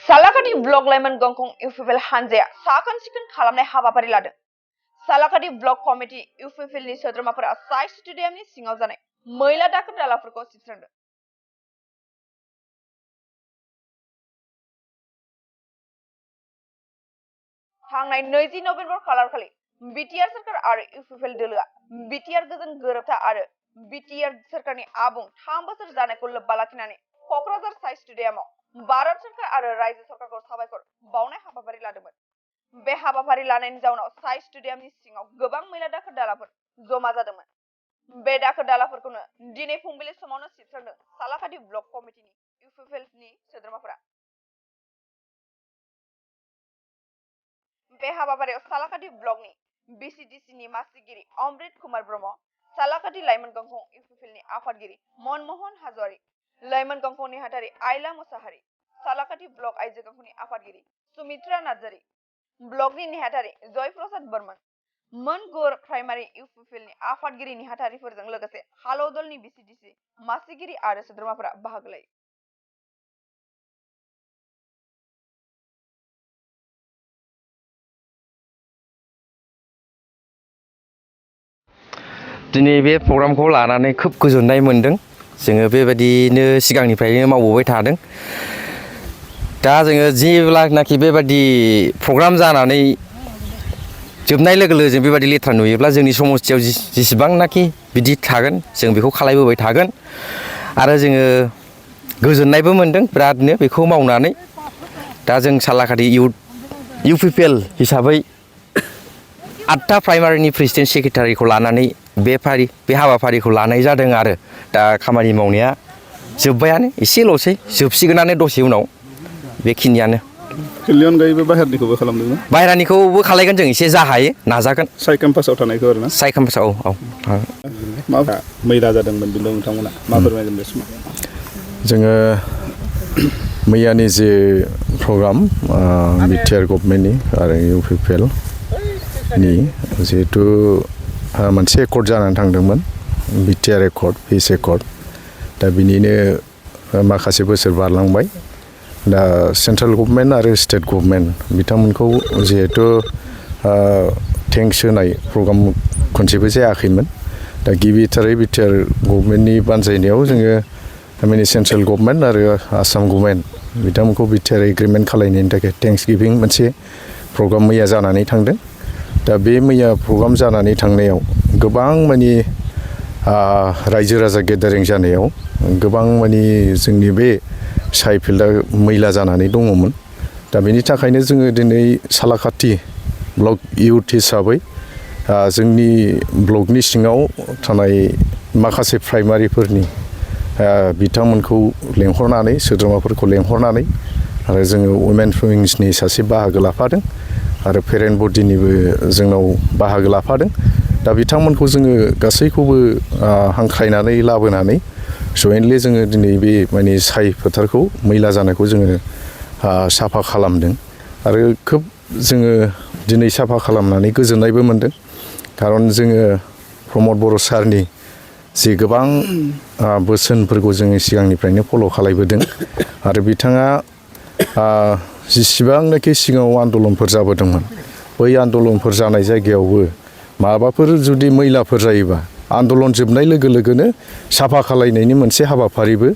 Salakati block लाइमोन गंखं UPPL हानजाया साखोन सिखोन खालामनाय हाबाफारि लादों। सालाकाटि ब्लक कमिटि इउपिपिएलनि सोद्रोमाफोरा साइ स्टेडियामनि सिङाव जानाय मैला दाखोर दालाफोरखौ सिबस्रांदों। थांनाय 20 नभेम्बर खालारखालि बिटिआर सरकार आरो इउपिपिएल दोलोआ बिटिआर गोजोन गोरोबथा आरो बिटिआर सरकारनि आबुं 3 बोसोर जानायखौ लोब्बा लाखिनानै कक्राझार साइ स्टेडियामाव भारत सरकार आरो रायजो सरकारखौ साबायखर बावनाय हाबाफारि लादोंमोन। बे हाबाफारि लानायनि जाउनाव साइ स्टेडियामनि सिङाव गोबां मैला दाखोर दालाफोर जमा जादोंमोन। बे दाखोर दालाफोरखौनो दिनै फुंबिलि समावनो सिबस्रांदों सालाकाटि ब्लक कमिटिनि इउपिपिएलनि सोद्रोमाफोरा। बे हाबाफारियाव सालाकाटि ब्लकनि बिसिडिसिनि मासिगिरि अमृत कुमार ब्रह्म, सालाकाटि लाइमोन गंखं इउपिपिएलनि आफादगिरि मनमोहन हाज'वारि, लाइमोन गंखं नेहाथारि आइला मुसाहारि, सालाकाटि ब्लक आइजो गंखंनि आफादगिरि सुमित्रा नार्जारि, ब्लकनि नेहाथारि जयप्रसाद बर्मन, मोनगुर प्राइमारि इउपिपिएलनि आफादगिरि नेहाथारिफोरजों लोगोसे हालौदलनि बिसिडिसि मासिगिरि आरो सोद्रोमाफोरा बाहागो लायो। दिनै बे प्रग्रामखौ लानानै खोब गोजोननाय मोनदों। जोङो बेबायदिनो सिगांनिफ्रायनो मावबोबाय थादों। दा जोङो जेब्लानाखि बेबायदि प्रग्राम जानानै जोबनाय लोगो लोगो जों बेबायदि लेथ्रा नुयोब्ला जोंनि समस्थियाव जेसेबांनाखि बिदि थागोन जों बेखौ खालामबोबाय थागोन आरो जोङो गोजोननायबो मोनदों बिरादनो बेखौ मावनानै। दा जों सालाकाटि इउपिपिएल हिसाबै 8था प्राइमारिनि प्रेसिडेन्ट सेक्रेटारिखौ लानानै बे हाबाफारिखौ लानाय जादों आरो दा खामानि मावनाया जोब्बायानो एसेल'सै जोबसिगोनानो दसे उनाव बेखिनियानो। फिल्डनि अनगायैबो बाहेरनिखौबो खालामदोंना? बाहेरानिखौबो खालायगोन जों एसे जा हायो नाजागोन। साइ केम्पासाव थानायखौ आरोना? साइ केम्पासाव औ। मा मैला जादोंमोन बिल' नोंथांमोना मा फोरमायगोन बे समाव? जोङो मैयानि जे प्रग्राम बिटिआर गभर्नमेन्टनि आरो इउपिपिएल नि जिहेतु मोनसे एकर्ड जानानै थांदोंमोन बिटिआर एकर्ड, पिस एकर्ड। दा बिनिनो माखासे बोसोर बारलांबाय। दा सेन्ट्रेल गभर्नमेन्ट आरो स्टेट गभर्नमेन्ट बिथांमोनखौ जिहेतु थेंक्स होनाय प्रग्राम खनसेबो जायाखैमोन। दा गिबिथारै बिटिआर गभर्नमेन्टनि बानजायनायाव जोङो माने सेन्ट्रेल गभर्नमेन्ट आरो आसाम गभर्नमेन्ट बिथांमोनखौ बिटिआर एग्रिमेन्ट खालायनायनि थाखाय थेंक्स गिभिं मोनसे प्रग्राम मैया जानानै थांदों। दा बे मैया प्रग्राम जानानै थांनायाव गोबां माने रायजो राजा गेदारिं जानायाव गोबां माने जोंनि बे साइ फिल्डआ मैला जानानै दङमोन। दा बेनि थाखायनो जोङो दिनै सालाकाटि ब्लक इउथ हिसाबै जोंनि ब्लकनि सिङाव थानाय माखासे प्राइमारिफोरनि बिथांमोनखौ लेंहरनानै सोद्रोमाफोरखौ लेंहरनानै आरो जोङो वुमेन विंसनि सासे बाहागो लाफादों आरो पेरेन्ट बडिनिबो जोंनाव बाहागो लाफादों। दा बिथांमोनखौ जोङो गासैखौबो हांख्रायनानै लाबोनानै जयेन्टलि जोङो दिनै बे माने साइ फोथारखौ मैला जानायखौ जोङो साफा खालामदों आरो खोब जोङो दिनै साफा खालामनानै गोजोननायबो मोनदों। खारन जोङो प्रमद बर' सारनि जि गोबां बोसोनफोरखौ जोङो सिगांनिफ्रायनो फल' खालायबोदों आरो बिथाङा जेसेबांनाखि सिगाङाव आन्दलनफोर जाबोदोंमोन बै आन्दलनफोर जानाय जायगायावबो माबाफोर जुदि मैलाफोर जायोबा आन्दलन जोबनाय लोगो लोगोनो साफा खालायनायनि मोनसे हाबाफारिबो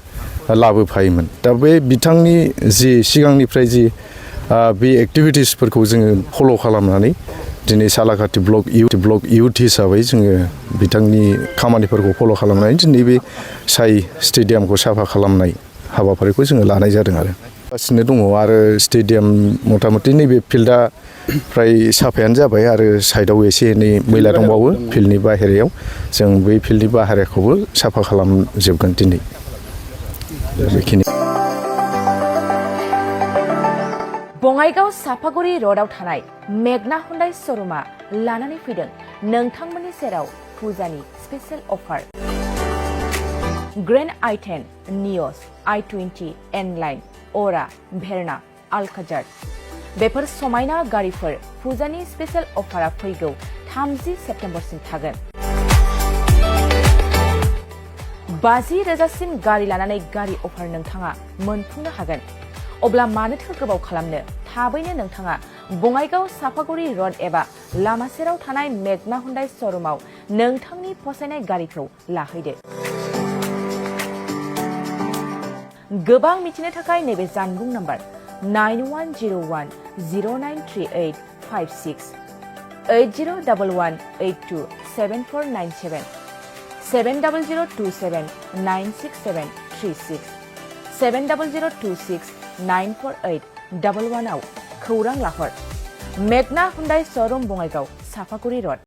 लाबोफायोमोन। दा बे बिथांनि जि सिगांनिफ्राय जि बे एक्टिभिटिसफोरखौ जोङो फल' खालामनानै दिनै सालाकाटि ब्लक इउथ हिसाबै जोङो बिथांनि खामानिफोरखौ फल' खालामनानै दिनै बे साइ स्टेडियामखौ साफा खालामनाय हाबाफारिखौ जोङो लानाय जादों आरो गासिनो दङ। आरो स्टेडियाम मथा मथि नैबे फिल्डआ फ्राय साफायानो जाबाय आरो साइडआव एसे एनै मैला दंबावो फिल्डनि बाहेरायाव। जों बै फिल्डनि बाहेराखौबो साफा खालामजोबगोन दिनै। बेखिनि। बङाइगाव सापागुरि र'डआव थानाय मेगना हुन्डाइ श'रुमा लानानै फैदों नोंथांमोननि सेराव फुजानि स्पेशेल अफार। ग्रेन्ड i10, नियस, i20, एनलाइन, अरा, भेरना, आलकाजार बेफोर समायना गारिफोर फुजानि स्पेशेल अफारा फैगौ 30 सेप्तेम्बरसिम थागोन। 50,000सिम गारि लानानै गारि अफार नोंथाङा मोनफुंनो हागोन। अब्ला मानोथो गोबाव खालामनो थाबैनो नोंथाङा बङाइगाव साफागुरि रड एबा लामा सेराव थानाय मेगना हुन्डाइ श'रुमाव नोंथांनि फसायनाय गारिखौ लाहैदो। गोबां मिथिनो थाखाय नैबे जानबुं नाम्बार 9101093856 8011827497 70027967336 70026948111 आव खौरां लाहर। मेगना हुन्डाइ श'रुम बङाइगाव साफागुरि रड।